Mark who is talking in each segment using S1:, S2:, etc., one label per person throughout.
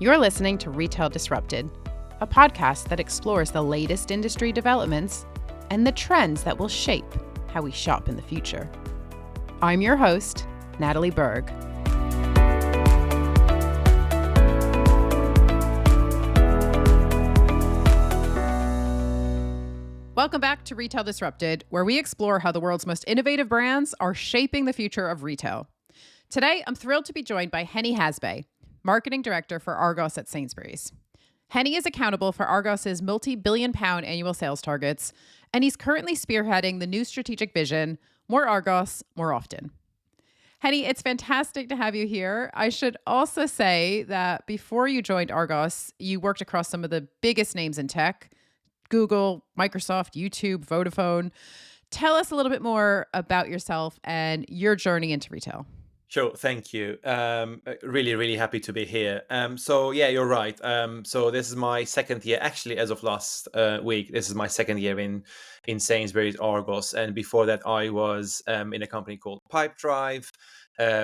S1: You're listening to Retail Disrupted, a podcast that explores the latest industry developments and the trends that will shape how we shop in the future. I'm your host, Natalie Berg. Welcome back to Retail Disrupted, where we explore how the world's most innovative brands are shaping the future of retail. Today, I'm thrilled to be joined by Heni Hazbay, Marketing Director for Argos at Sainsbury's. Heni is accountable for Argos's multi-billion-pound annual sales targets, and he's currently spearheading the new strategic vision, More Argos, More Often. Heni, it's fantastic to have you here. I should also say that before you joined Argos, you worked across some of the biggest names in tech: Google, Microsoft, YouTube, Vodafone. Tell us a little bit more about yourself and your journey into retail.
S2: Sure, thank you. Really happy to be here. So yeah, you're right. So this is my second year, actually, as of last week. This is my second year in Sainsbury's Argos, and before that, I was in a company called Pipedrive,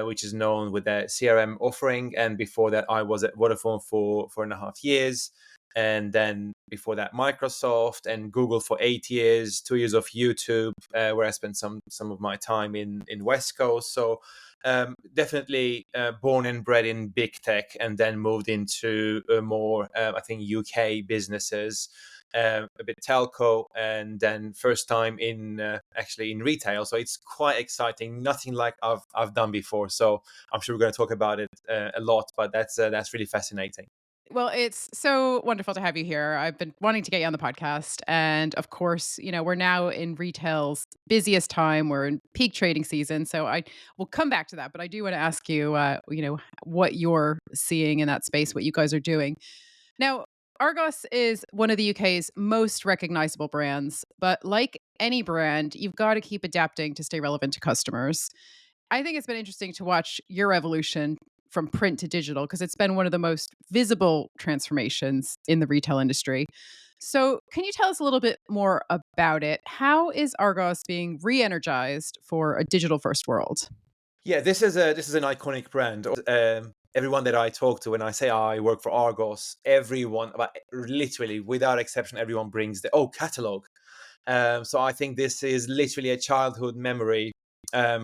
S2: which is known with their CRM offering. And before that, I was at Vodafone for 4.5 years. And then before that, Microsoft and Google for 8 years, 2 years of YouTube, where I spent some of my time in West Coast. So definitely born and bred in big tech, and then moved into more, I think, UK businesses, a bit telco, and then first time in actually in retail. So it's quite exciting. Nothing like I've done before. So I'm sure we're going to talk about it a lot, but that's really fascinating.
S1: Well, it's so wonderful to have you here. I've been wanting to get you on the podcast. And of course, we're now in retail's busiest time. We're in peak trading season. So I will come back to that. But I do want to ask you, what you're seeing in that space, what you guys are doing. Now, Argos is one of the UK's most recognizable brands. But like any brand, you've got to keep adapting to stay relevant to customers. I think it's been interesting to watch your evolution from print to digital because it's been one of the most visible transformations in the retail industry. So, can you tell us a little bit more about it? How is Argos being re-energized for a digital-first world?
S2: Yeah, this is an iconic brand. Everyone that I talk to, when I say I work for Argos, everyone, but literally without exception, everyone brings the catalog. So I think this is literally a childhood memory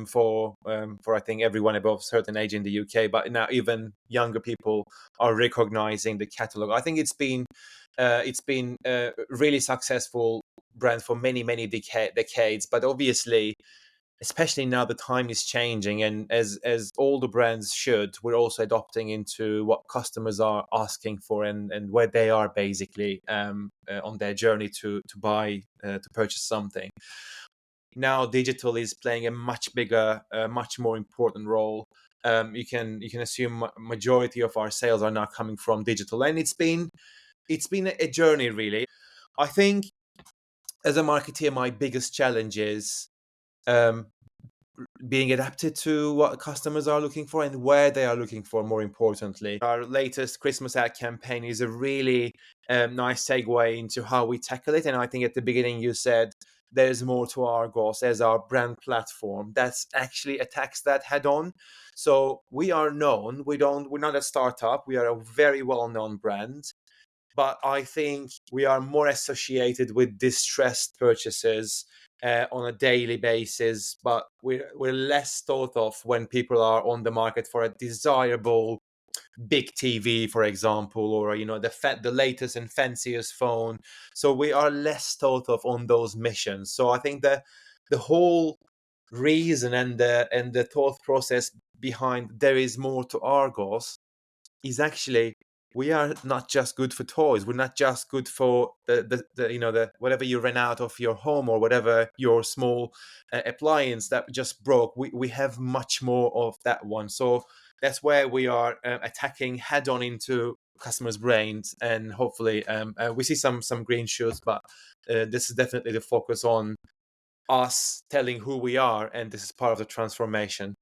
S2: for I think everyone above a certain age in the UK. But now even younger people are recognizing the catalog. I think it's been a really successful brand for many decades. But obviously, especially now the time is changing, and as all the brands should, we're also adopting into what customers are asking for, and where they are basically on their journey to purchase something. Now digital is playing a much bigger, much more important role. You can assume majority of our sales are now coming from digital, and it's been a journey, really. I think as a marketeer, my biggest challenge is um, being adapted to what customers are looking for and where they are looking for, more importantly. Our latest Christmas ad campaign is a really nice segue into how we tackle it. And I think at the beginning you said there's more to Argos as our brand platform. That's actually attacks that head on. So we are known. We're not a startup. We are a very well-known brand. But I think we are more associated with distressed purchases on a daily basis, but we're less thought of when people are on the market for a desirable big TV, for example, or the latest and fanciest phone. So we are less thought of on those missions. So I think that the whole reason and the thought process behind there is more to Argos is actually we are not just good for toys. We're not just good for the whatever you ran out of your home, or whatever your small appliance that just broke. We have much more of that one. So that's where we are attacking head on into customers' brains, and hopefully we see some green shoots. But this is definitely the focus on us telling who we are, and this is part of the transformation.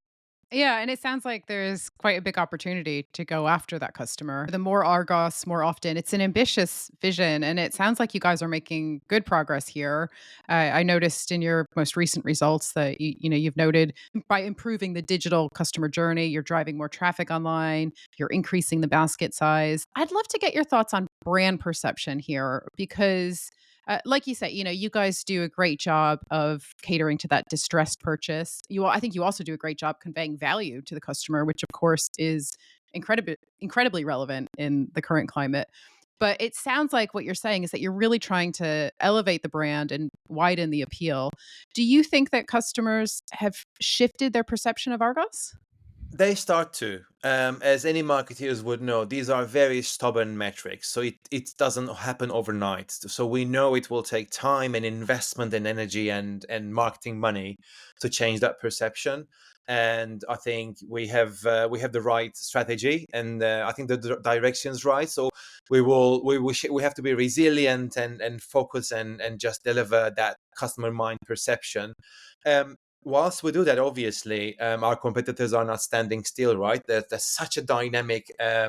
S1: Yeah, and it sounds like there's quite a big opportunity to go after that customer. The more Argos, more often. It's an ambitious vision, and it sounds like you guys are making good progress here. I noticed in your most recent results that you've noted by improving the digital customer journey, you're driving more traffic online, you're increasing the basket size. I'd love to get your thoughts on brand perception here because like you say, you guys do a great job of catering to that distressed purchase. I think you also do a great job conveying value to the customer, which of course is incredibly relevant in the current climate. But it sounds like what you're saying is that you're really trying to elevate the brand and widen the appeal. Do you think that customers have shifted their perception of Argos?
S2: They start to. As any marketeers would know, these are very stubborn metrics. So it doesn't happen overnight. So we know it will take time and investment and energy and marketing money to change that perception. And I think we have the right strategy, and I think the direction's right. So we have to be resilient and focus and just deliver that customer mind perception. Whilst we do that, obviously, our competitors are not standing still, right? There's such a dynamic, I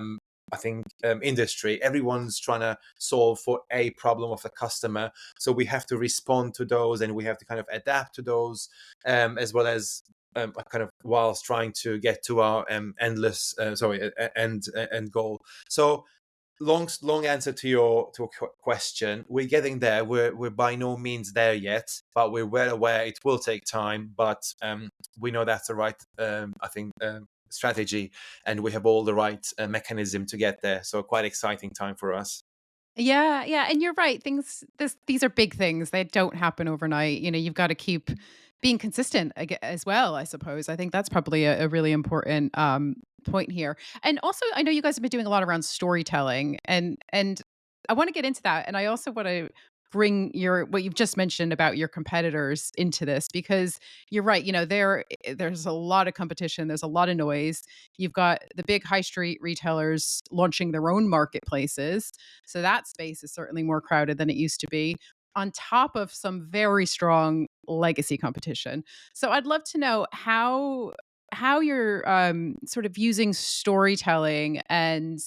S2: think, industry. Everyone's trying to solve for a problem of the customer. So we have to respond to those and we have to kind of adapt to those, as well as kind of whilst trying to get to our end goal. So long answer to your question. We're getting there. We're by no means there yet, but we're well aware it will take time. But we know that's the right, I think, strategy, and we have all the right mechanism to get there. So quite exciting time for us.
S1: Yeah, yeah, and you're right. These are big things. They don't happen overnight. You've got to keep being consistent as well, I suppose. I think that's probably a really important point here. And also, I know you guys have been doing a lot around storytelling, and I want to get into that. And I also want to bring your what you've just mentioned about your competitors into this because you're right. There's a lot of competition. There's a lot of noise. You've got the big high street retailers launching their own marketplaces, so that space is certainly more crowded than it used to be, on top of some very strong legacy competition. So I'd love to know how you're sort of using storytelling and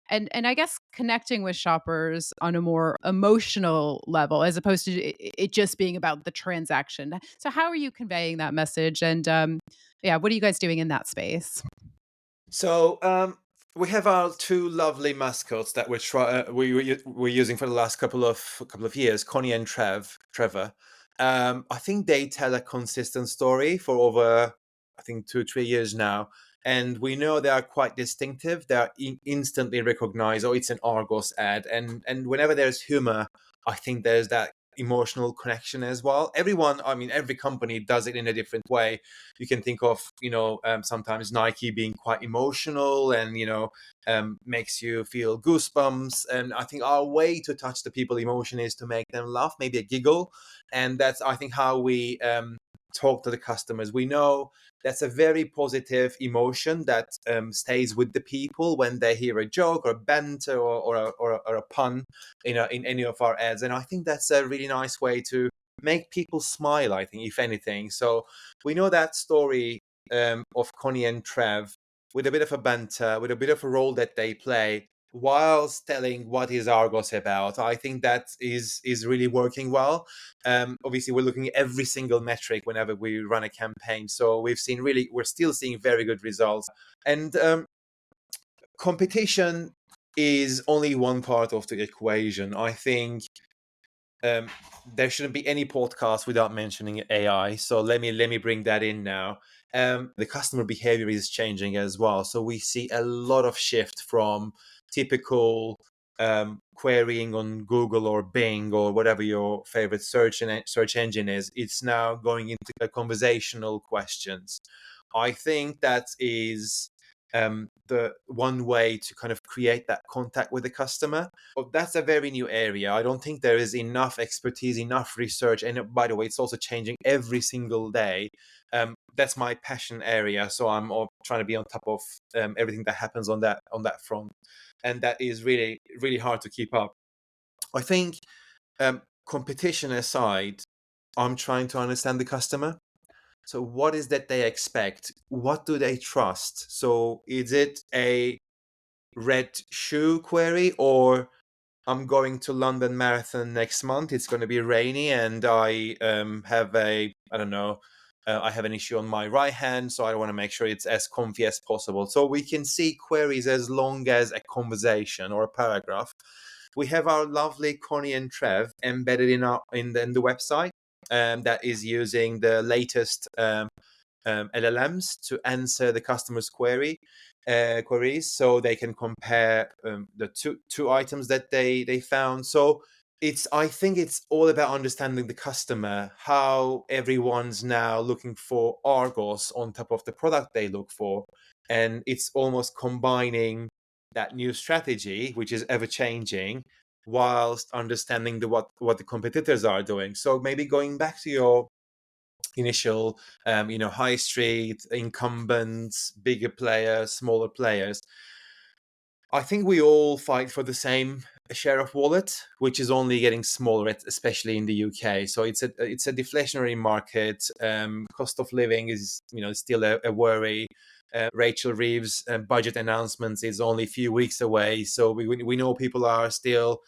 S1: I guess connecting with shoppers on a more emotional level as opposed to it just being about the transaction. So how are you conveying that message? And yeah, what are you guys doing in that space?
S2: So we have our two lovely mascots that we're using for the last couple of years, Connie and Trevor. I think they tell a consistent story for over, I think, 2 3 years now, and we know they are quite distinctive. They are instantly recognized. Oh, it's an Argos ad, and whenever there's humor, I think there's that emotional connection as well. Everyone, I mean, every company does it in a different way. You can think of, sometimes Nike being quite emotional and makes you feel goosebumps, and I think our way to touch the people emotion is to make them laugh, maybe a giggle. And that's, I think, how we talk to the customers. We know that's a very positive emotion that stays with the people when they hear a joke or banter or a pun in any of our ads. And I think that's a really nice way to make people smile, I think, if anything. So we know that story of Connie and Trev, with a bit of a banter, with a bit of a role that they play, whilst telling what is Argos about. I think that is really working well. Obviously, we're looking at every single metric whenever we run a campaign. So we're still seeing very good results. And competition is only one part of the equation. I think um, there shouldn't be any podcast without mentioning AI. So let me bring that in now. The customer behavior is changing as well. So we see a lot of shift from typical querying on Google or Bing or whatever your favorite search engine is. It's now going into conversational questions. I think that is the one way to kind of create that contact with the customer. But that's a very new area. I don't think there is enough expertise, enough research. And by the way, it's also changing every single day. That's my passion area. So I'm trying to be on top of everything that happens on that front. And that is really, really hard to keep up. I think competition aside, I'm trying to understand the customer. So what is that they expect? What do they trust? So is it a red shoe query, or I'm going to London Marathon next month. It's going to be rainy, and I have I don't know, I have an issue on my right hand, so I want to make sure it's as comfy as possible. So we can see queries as long as a conversation or a paragraph. We have our lovely Connie and Trev embedded in the website, that is using the latest LLMs to answer the customer's queries, so they can compare the two items that they found. So I think it's all about understanding the customer, how everyone's now looking for Argos on top of the product they look for, and it's almost combining that new strategy, which is ever changing, whilst understanding what the competitors are doing. So maybe going back to your initial, high street incumbents, bigger players, smaller players. I think we all fight for the same share of wallet, which is only getting smaller, especially in the UK. So it's a deflationary market. Cost of living is still a worry. Rachel Reeves' budget announcements is only a few weeks away, so we know people are still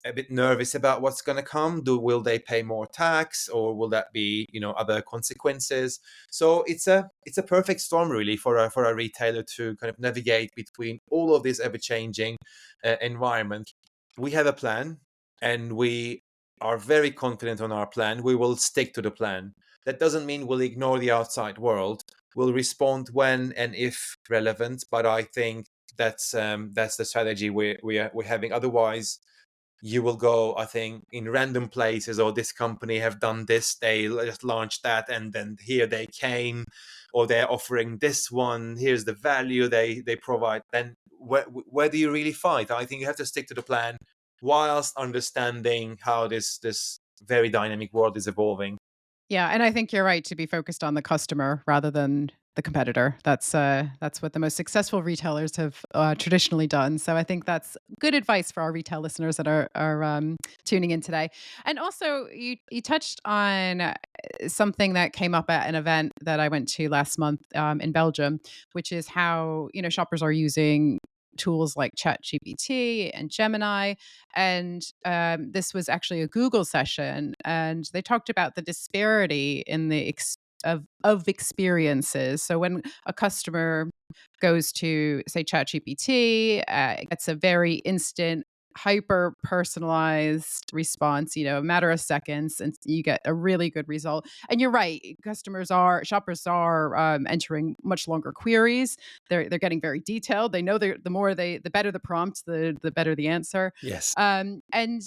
S2: a bit nervous about what's going to come. Will they pay more tax, or will that be other consequences? So it's a perfect storm really for a retailer to kind of navigate between all of this ever changing environment. We have a plan, and we are very confident on our plan. We will stick to the plan. That doesn't mean we'll ignore the outside world. We'll respond when and if relevant, but I think that's the strategy we're having. Otherwise, you will go, I think, in random places, or this company have done this, they just launched that, and then here they came, or they're offering this one, here's the value they provide. Then where do you really fight? I think you have to stick to the plan whilst understanding how this very dynamic world is evolving.
S1: Yeah, and I think you're right to be focused on the customer rather than the competitor. That's what the most successful retailers have traditionally done. So I think that's good advice for our retail listeners that are tuning in today. And also, you touched on something that came up at an event that I went to last month in Belgium, which is how shoppers are using tools like ChatGPT and Gemini. And this was actually a Google session, and they talked about the disparity in the of experiences. So when a customer goes to say ChatGPT, gets a very instant, hyper personalized response, a matter of seconds, and you get a really good result. And you're right, shoppers are entering much longer queries. They're getting very detailed. They know the better the prompt, the better the answer.
S2: Yes.
S1: And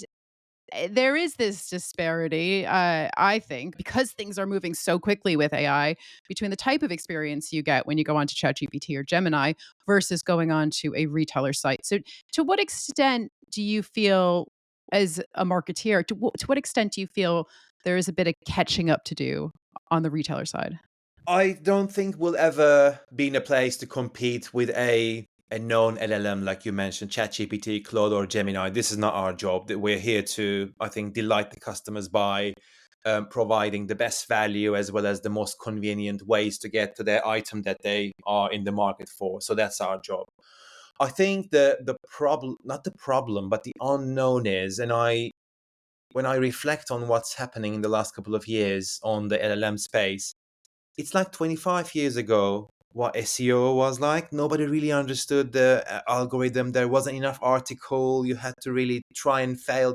S1: there is this disparity, I think, because things are moving so quickly with AI, between the type of experience you get when you go onto ChatGPT or Gemini versus going on to a retailer site. So, to what extent do you feel, as a marketeer, to what extent do you feel there is a bit of catching up to do on the retailer side?
S2: I don't think we'll ever be in a place to compete with a known LLM like you mentioned, ChatGPT, Claude, or Gemini. This is not our job. That we're here to, I think, delight the customers by providing the best value as well as the most convenient ways to get to their item that they are in the market for. So that's our job. I think the problem, not the problem, but the unknown is, and when I reflect on what's happening in the last couple of years on the LLM space, it's like 25 years ago what SEO was like. Nobody really understood the algorithm. There wasn't enough article. You had to really try and fail,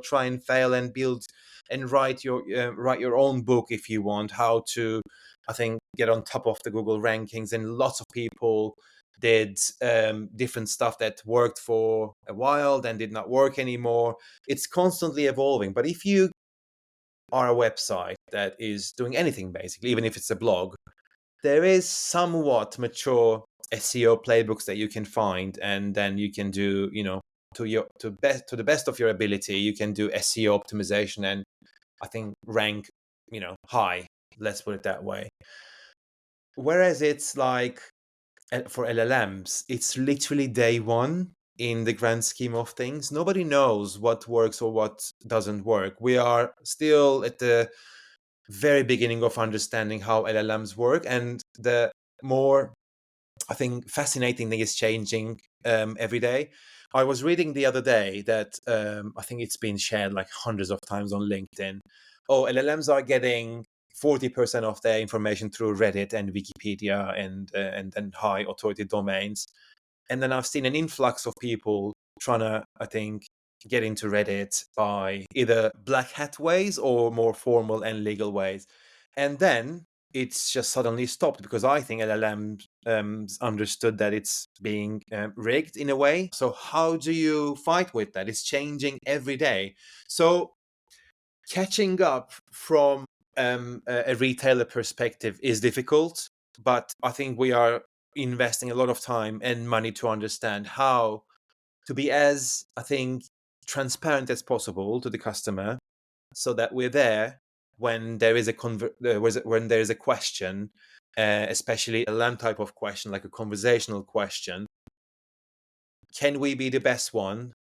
S2: and build and write your own book if you want how to, I think, get on top of the Google rankings. And lots of people did different stuff that worked for a while, then did not work anymore. It's constantly evolving. But if you are a website that is doing anything, basically, even if it's a blog, there is somewhat mature SEO playbooks that you can find, and then you can do, to the best of your ability, you can do SEO optimization, and I think rank, high. Let's put it that way. Whereas it's like for LLMs, it's literally day one in the grand scheme of things. Nobody knows what works or what doesn't work. We are still at the very beginning of understanding how LLMs work, and the more, I think, fascinating thing is changing every day. I was reading the other day that I think it's been shared like hundreds of times on LinkedIn. Oh, LLMs are getting 40% of their information through Reddit and Wikipedia and then high authority domains. And then I've seen an influx of people trying to, I think, get into Reddit by either black hat ways or more formal and legal ways. And then it's just suddenly stopped because I think LLMs understood that it's being rigged in a way. So how do you fight with that? It's changing every day. So catching up from a retailer perspective is difficult, but I think we are investing a lot of time and money to understand how to be as, I think, transparent as possible to the customer, so that we're there when there is when there is a question, especially a LAM type of question, like a conversational question. Can we be the best one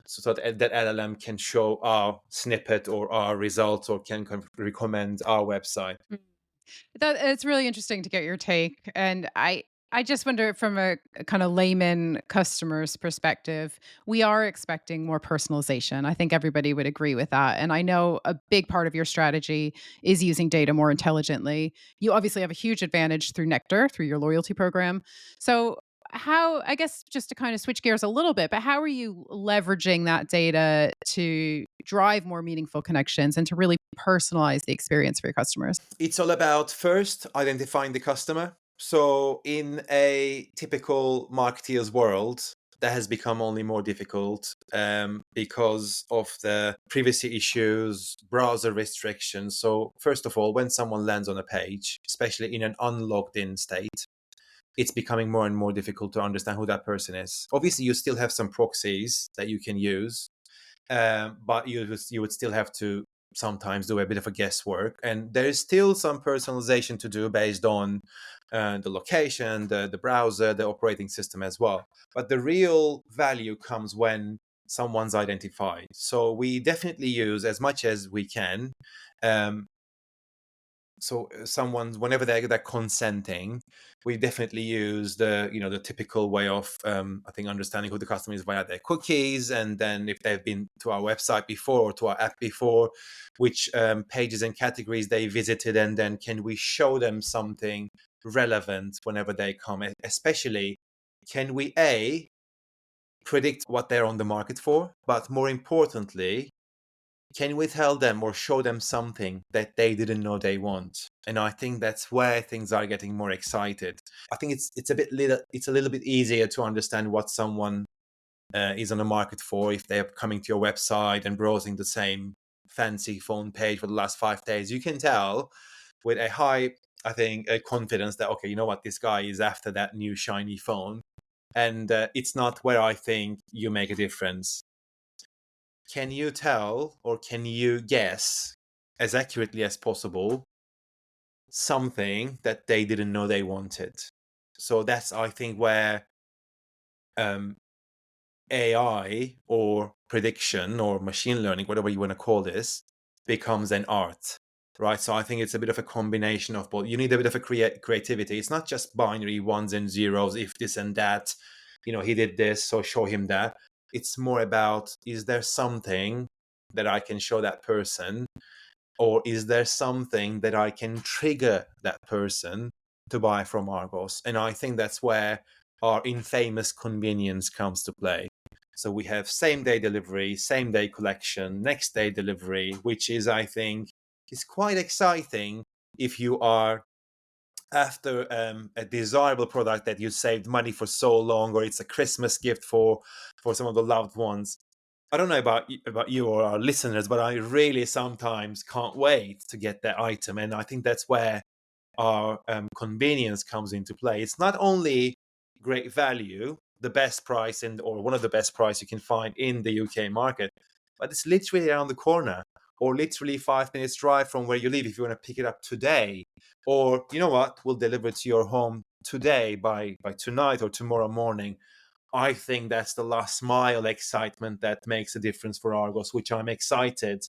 S2: so that LLM can show our snippet or our results, or can recommend our website?
S1: That it's really interesting to get your take, and I just wonder from a kind of layman customer's perspective, we are expecting more personalization. I think everybody would agree with that, and I know a big part of your strategy is using data more intelligently. You obviously have a huge advantage through Nectar, through your loyalty program. So how, I guess, just to kind of switch gears a little bit, but how are you leveraging that data to drive more meaningful connections and to really personalize the experience for your customers?
S2: It's all about first identifying the customer. So, in a typical marketeer's world, that has become only more difficult because of the privacy issues, browser restrictions. So, first of all, when someone lands on a page, especially in an unlogged in state, it's becoming more and more difficult to understand who that person is. Obviously, you still have some proxies that you can use, but you would still have to sometimes do a bit of a guesswork, and there is still some personalization to do based on the location, the browser, the operating system as well. But the real value comes when someone's identified. So we definitely use as much as we can. Um, someone, whenever they're consenting, we definitely use the typical way of I think understanding who the customer is via their cookies, and then if they've been to our website before or to our app before, which pages and categories they visited, and then can we show them something relevant whenever they come, especially can we predict what they're on the market for, but more importantly, can we tell them or show them something that they didn't know they want? And I think that's where things are getting more excited. I think it's a little bit easier to understand what someone is on the market for if they're coming to your website and browsing the same fancy phone page for the last 5 days. You can tell with a high, I think, a confidence that, okay, you know what, this guy is after that new shiny phone, and it's not where I think you make a difference. Can you tell or can you guess as accurately as possible something that they didn't know they wanted? So that's, I think, where um, AI or prediction or machine learning, whatever you want to call this, becomes an art, right? So I think it's a bit of a combination of both. You need a bit of a creativity. It's not just binary ones and zeros, if this and that. He did this, so show him that. It's more about, is there something that I can show that person, or is there something that I can trigger that person to buy from Argos? And I think that's where our infamous convenience comes to play. So we have same day delivery, same day collection, next day delivery, which is, I think, is quite exciting if you are after a desirable product that you saved money for so long, or it's a Christmas gift for some of the loved ones. I don't know about you or our listeners, but I really sometimes can't wait to get that item, and I think that's where our convenience comes into play. It's not only great value, the best price or one of the best price you can find in the UK market, but it's literally around the corner, or literally 5 minutes drive from where you live if you want to pick it up today. Or you know what, we'll deliver it to your home today by tonight or tomorrow morning. I think that's the last mile excitement that makes a difference for Argos, which I'm excited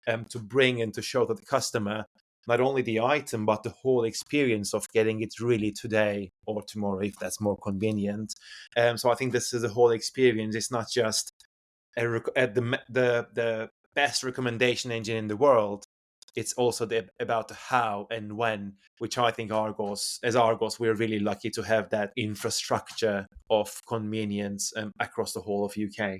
S2: to bring and to show to the customer. not only the item but the whole experience of getting it really today or tomorrow if that's more convenient. So I think this is the whole experience. It's not just at the best recommendation engine in the world. It's also about the how and when, which I think Argos, we're really lucky to have that infrastructure of convenience across the whole of UK.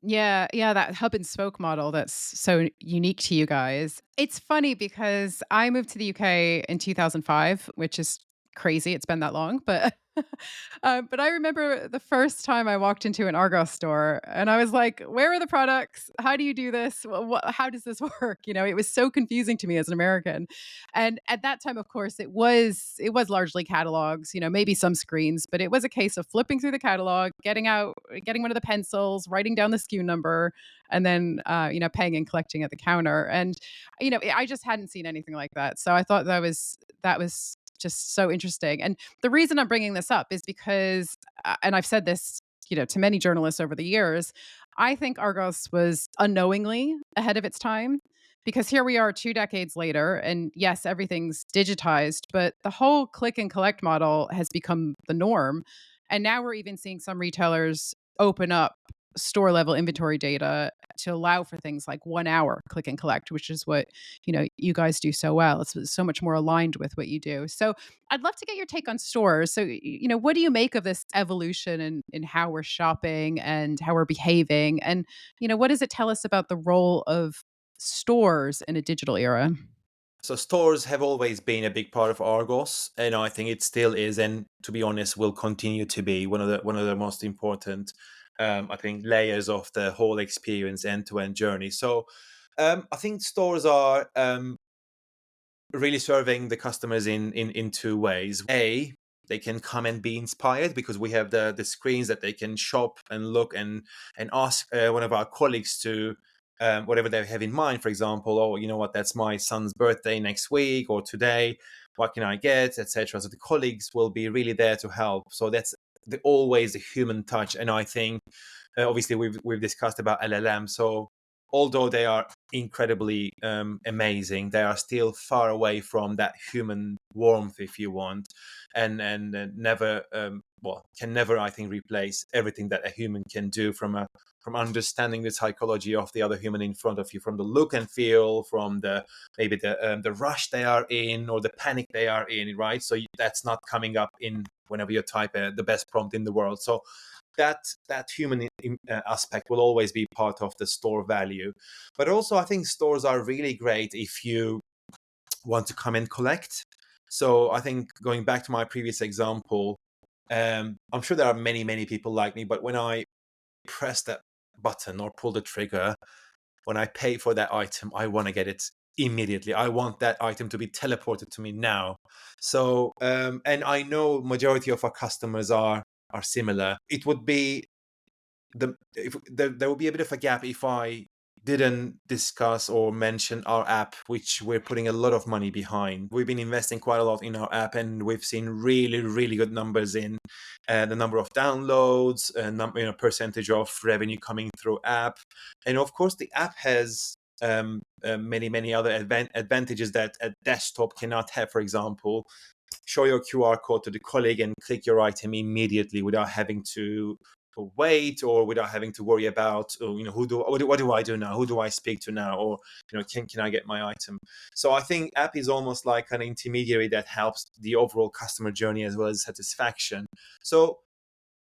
S1: Yeah, yeah, that hub and spoke model that's so unique to you guys. It's funny because I moved to the UK in 2005, which is crazy. It's been that long, but but I remember the first time I walked into an Argos store and I was like, "Where are the products? How do you do this? How does this work?" You know, it was so confusing to me as an American. And at that time, of course, it was largely catalogs, you know, maybe some screens, but it was a case of flipping through the catalog, getting one of the pencils, writing down the SKU number, and then paying and collecting at the counter. And I just hadn't seen anything like that, so I thought that was just so interesting. And the reason I'm bringing this up is because, and I've said this, to many journalists over the years, I think Argos was unknowingly ahead of its time, because here we are 2 decades later, and yes, everything's digitized, but the whole click and collect model has become the norm. And now we're even seeing some retailers open up store level inventory data to allow for things like 1 hour click and collect, which is what you guys do so well. It's so much more aligned with what you do. So I'd love to get your take on stores. So what do you make of this evolution in how we're shopping and how we're behaving, and what does it tell us about the role of stores in a digital era?
S2: So stores have always been a big part of Argos, and I think it still is, and to be honest, will continue to be one of the most important, I think, layers of the whole experience, end to end journey. So I think stores are really serving the customers in two ways. A, they can come and be inspired because we have the screens that they can shop and look and ask one of our colleagues to whatever they have in mind. For example, oh, you know what, that's my son's birthday next week or today. What can I get, etc. So the colleagues will be really there to help. So that's always the human touch. And I think obviously we've discussed about LLM. So although they are incredibly amazing, they are still far away from that human warmth, if you want, and never can never, I think, replace everything that a human can do from understanding the psychology of the other human in front of you, from the look and feel, from maybe the rush they are in or the panic they are in, right? So that's not coming up in whenever you type the best prompt in the world. So that human aspect will always be part of the store value. But also, I think stores are really great if you want to come and collect. So I think, going back to my previous example, I'm sure there are many people like me, but when I press that button or pull the trigger, when I pay for that item, I want to get it immediately. I want that item to be teleported to me now. So and I know majority of our customers are similar. It would be there will be a bit of a gap if I didn't discuss or mention our app, which we're putting a lot of money behind. We've been investing quite a lot in our app, and we've seen really good numbers in the number of downloads, percentage of revenue coming through app, and of course the app has many other advantages that a desktop cannot have. For example, show your QR code to the colleague and click your item immediately without having to wait or without having to worry about, oh, what do I do now? Who do I speak to now? Or can I get my item? So I think app is almost like an intermediary that helps the overall customer journey as well as satisfaction. So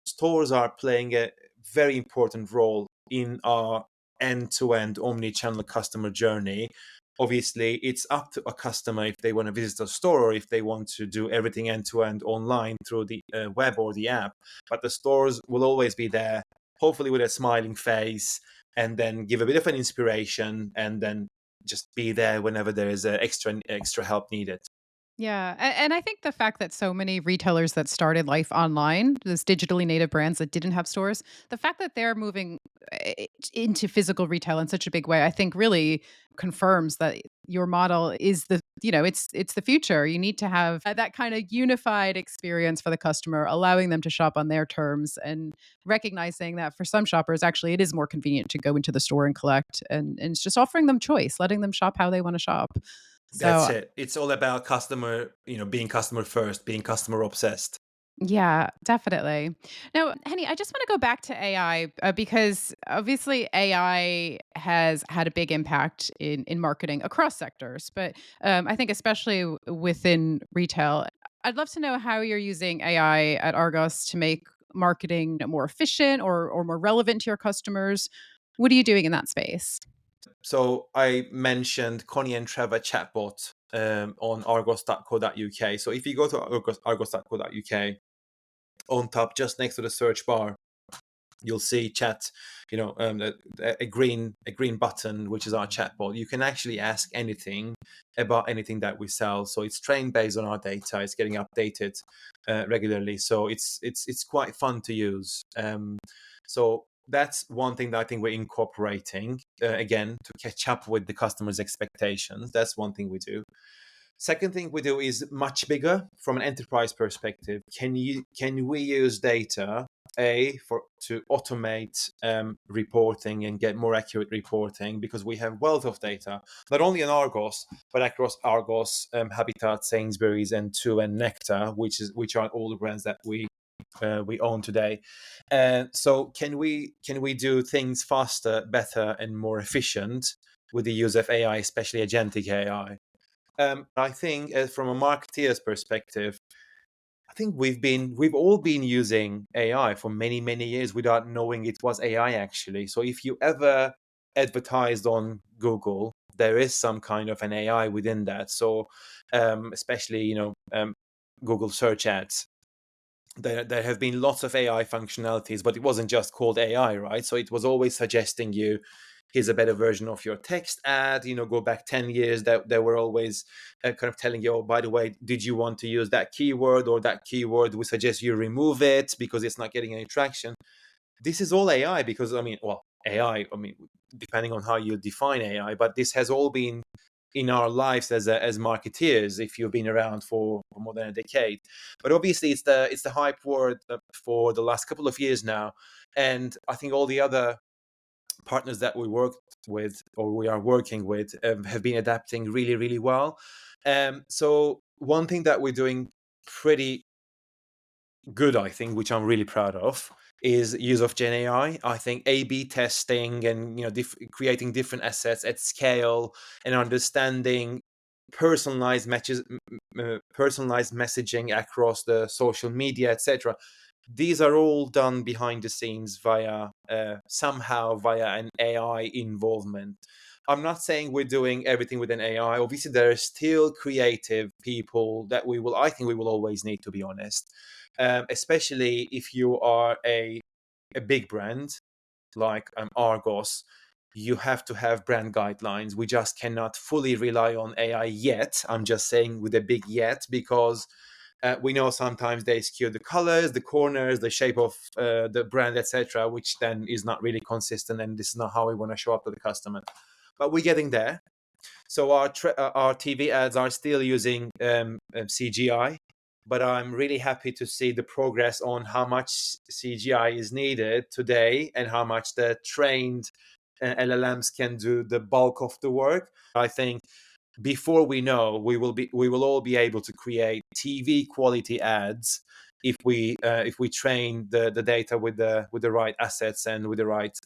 S2: stores are playing a very important role in our end-to-end omni-channel customer journey. Obviously, it's up to a customer if they want to visit a store or if they want to do everything end-to-end online through the web or the app. But the stores will always be there, hopefully with a smiling face, and then give a bit of an inspiration, and then just be there whenever there is extra help needed.
S1: Yeah, and I think the fact that so many retailers that started life online, those digitally native brands that didn't have stores, the fact that they're moving into physical retail in such a big way, I think really confirms that your model is it's the future. You need to have that kind of unified experience for the customer, allowing them to shop on their terms, and recognizing that for some shoppers, actually, it is more convenient to go into the store and collect, and it's just offering them choice, letting them shop how they want to shop.
S2: That's
S1: So
S2: it. It's all about customer, being customer first, being customer obsessed.
S1: yeah, definitely. Now, Henny, I just want to go back to AI because obviously AI has had a big impact in marketing across sectors, but I think especially within retail. I'd love to know how you're using AI at Argos to make marketing more efficient or more relevant to your customers. What are you doing in that space?
S2: So I mentioned Connie and Trevor chatbot on argos.co.uk. So if you go to argos.co.uk, on top, just next to the search bar, you'll see chat, a green button, which is our chatbot. You can actually ask anything about anything that we sell. So it's trained based on our data. It's getting updated regularly. So it's quite fun to use. So that's one thing that I think we're incorporating again to catch up with the customer's expectations. That's one thing we do. Second thing we do is much bigger from an enterprise perspective. Can we use data to automate reporting and get more accurate reporting, because we have wealth of data not only on Argos but across Argos, Habitat, Sainsbury's, and Two and Nectar, which are all the brands that we own today. And so can we do things faster, better, and more efficient with the use of AI, especially agentic AI? I think, from a marketeer's perspective, I think we've all been using AI for many many years without knowing it was AI actually. So if you ever advertised on Google, there is some kind of an AI within that. So especially Google search ads. There have been lots of AI functionalities, but it wasn't just called AI, right? So it was always suggesting you, here's a better version of your text ad. Go back 10 years, that they were always kind of telling you, oh, by the way, did you want to use that keyword or that keyword? We suggest you remove it because it's not getting any traction. This is all AI because, I mean, well, AI, I mean, depending on how you define AI, but this has all been in our lives as marketeers if you've been around for more than a decade. But obviously it's the hype word for the last couple of years now. And I think all the other partners that we worked with or we are working with have been adapting really really well. So one thing that we're doing pretty good, I think, which I'm really proud of, is use of Gen AI. I think A/B testing and creating different assets at scale and understanding personalized messaging across the social media, etc. These are all done behind the scenes somehow via an AI involvement. I'm not saying we're doing everything with an AI. Obviously, there are still creative people that I think we will always need, to be honest. Especially if you are a big brand like Argos, you have to have brand guidelines. We just cannot fully rely on AI yet. I'm just saying with a big yet, because we know sometimes they skew the colors, the corners, the shape of the brand, etc., which then is not really consistent, and this is not how we want to show up to the customer. But we're getting there. So our TV ads are still using CGI, but I'm really happy to see the progress on how much CGI is needed today and how much the trained LLMs can do the bulk of the work. I think before we know, we will all be able to create TV quality ads if we train the data with the right assets and with the right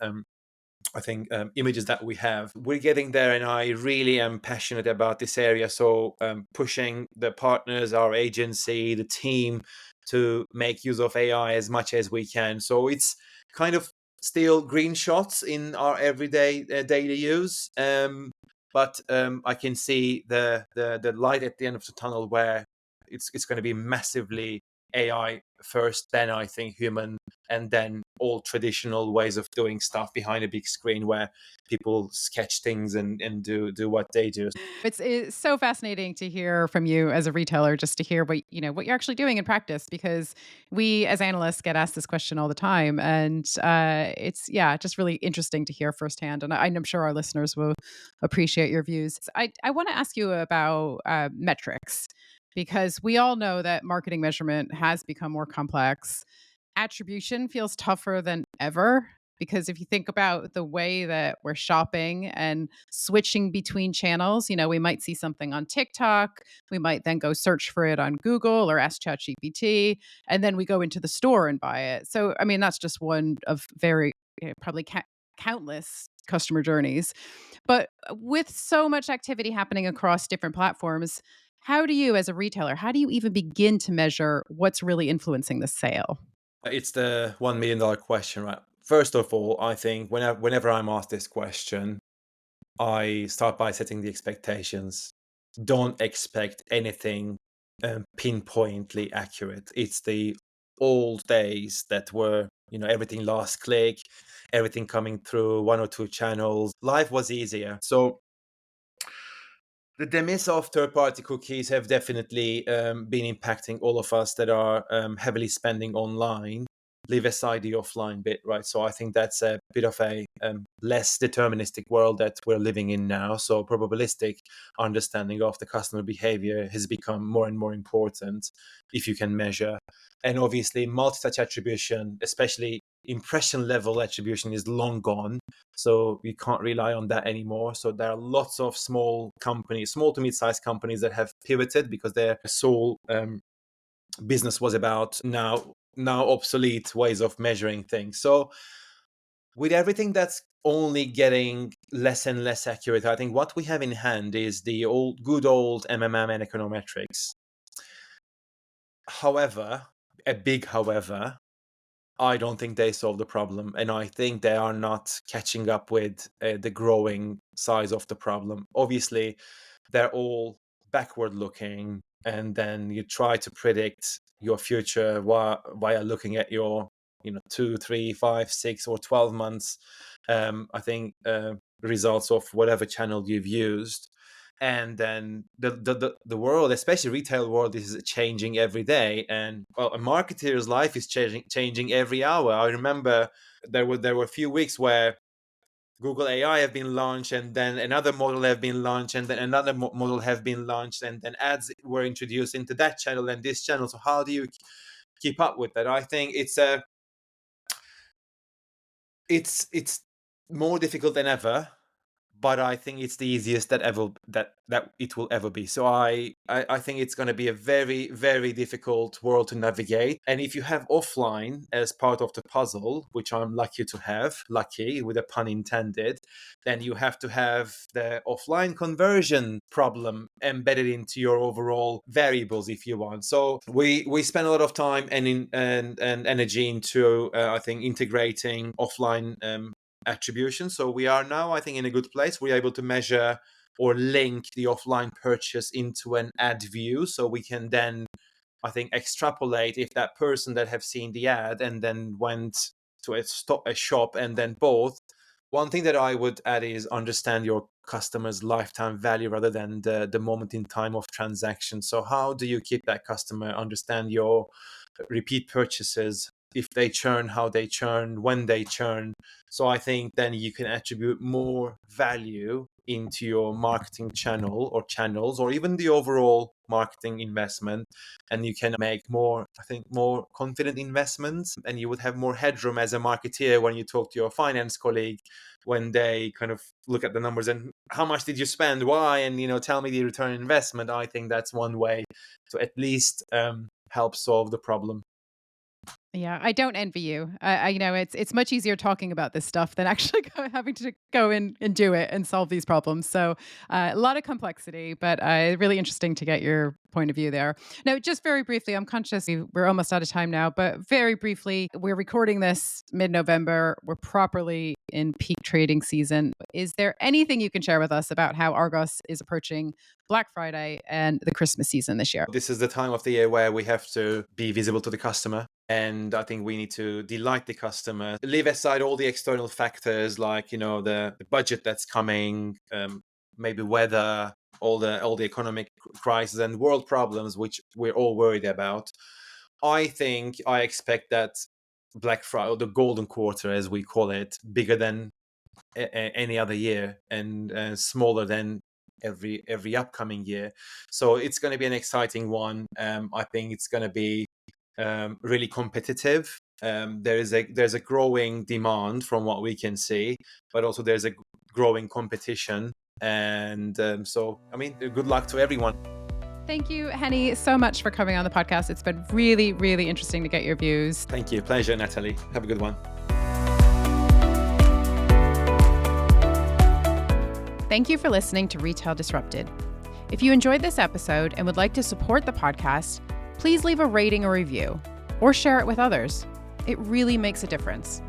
S2: I think images that we have. We're getting there, and I really am passionate about this area. So pushing the partners, our agency, the team, to make use of AI as much as we can. So it's kind of still green shots in our everyday daily use, but I can see the light at the end of the tunnel, where it's going to be massively AI first, then I think human, and then all traditional ways of doing stuff behind a big screen where people sketch things and do what they do.
S1: It's so fascinating to hear from you as a retailer, just to hear what you're actually doing in practice, because we as analysts get asked this question all the time, and it's yeah, just really interesting to hear firsthand. And I'm sure our listeners will appreciate your views. I want to ask you about metrics, because we all know that marketing measurement has become more complex. Attribution feels tougher than ever. Because if you think about the way that we're shopping and switching between channels, we might see something on TikTok, we might then go search for it on Google or ask ChatGPT, and then we go into the store and buy it. So, I mean, that's just one of very probably countless customer journeys. But with so much activity happening across different platforms, how do you, as a retailer, how do you even begin to measure what's really influencing the sale?
S2: It's the $1 million question, right? First of all, I think whenever I'm asked this question, I start by setting the expectations. Don't expect anything pinpointly accurate. It's the old days that were, everything last click, everything coming through one or two channels. Life was easier. So the demise of third-party cookies have definitely been impacting all of us that are heavily spending online. Leave aside the offline bit, right? So I think that's a bit of a less deterministic world that we're living in now. So probabilistic understanding of the customer behavior has become more and more important if you can measure. And obviously, multi-touch attribution, especially impression level attribution, is long gone, so we can't rely on that anymore. So there are lots of small companies, small to mid-sized companies, that have pivoted because their sole business was about now obsolete ways of measuring things. So with everything that's only getting less and less accurate, I think what we have in hand is the good old MMM and econometrics. However, a big however, I don't think they solve the problem, and I think they are not catching up with the growing size of the problem. Obviously, they're all backward looking, and then you try to predict your future via looking at your 2, 3, 5, 6 or 12 months. I think results of whatever channel you've used. And then the world, especially retail world, is changing every day, and well, a marketeer's life is changing every hour. I remember there were a few weeks where Google AI have been launched, and then another model have been launched, and then another model have been launched, and then ads were introduced into that channel and this channel. So how do you keep up with that? I think it's more difficult than ever, but I think it's the easiest that it will ever be. So I think it's going to be a very, very difficult world to navigate. And if you have offline as part of the puzzle, which I'm lucky with a pun intended, then you have to have the offline conversion problem embedded into your overall variables if you want. So we spend a lot of time and energy into I think integrating offline attribution. So we are now, I think, in a good place. We're able to measure or link the offline purchase into an ad view. So we can then, I think, extrapolate if that person that have seen the ad and then went to a shop and then bought. One thing that I would add is understand your customer's lifetime value rather than the moment in time of transaction. So how do you keep that customer, understand your repeat purchases, if they churn, how they churn, when they churn. So I think then you can attribute more value into your marketing channel or channels, or even the overall marketing investment, and you can make more, I think, more confident investments, and you would have more headroom as a marketeer when you talk to your finance colleague, when they kind of look at the numbers and how much did you spend, why, and tell me the return on investment. I think that's one way to at least help solve the problem.
S1: Yeah, I don't envy you. It's much easier talking about this stuff than actually having to go in and do it and solve these problems. So a lot of complexity, but really interesting to get your point of view there. Now, just very briefly, I'm conscious we're almost out of time now, but very briefly, we're recording this mid-November. We're properly in peak trading season. Is there anything you can share with us about how Argos is approaching Black Friday and the Christmas season this year?
S2: This is the time of the year where we have to be visible to the customer. And I think we need to delight the customer, leave aside all the external factors like, the budget that's coming, maybe weather, all the economic crisis and world problems, which we're all worried about. I expect that Black Friday, or the golden quarter, as we call it, bigger than any other year, and smaller than every upcoming year. So it's going to be an exciting one. I think it's going to be really competitive. There's a growing demand from what we can see, but also there's a growing competition. And so, I mean, good luck to everyone.
S1: Thank you, Heni, so much for coming on the podcast. It's been really, really interesting to get your views.
S2: Thank you. Pleasure, Natalie. Have a good one.
S1: Thank you for listening to Retail Disrupted. If you enjoyed this episode and would like to support the podcast, please leave a rating or review or share it with others. It really makes a difference.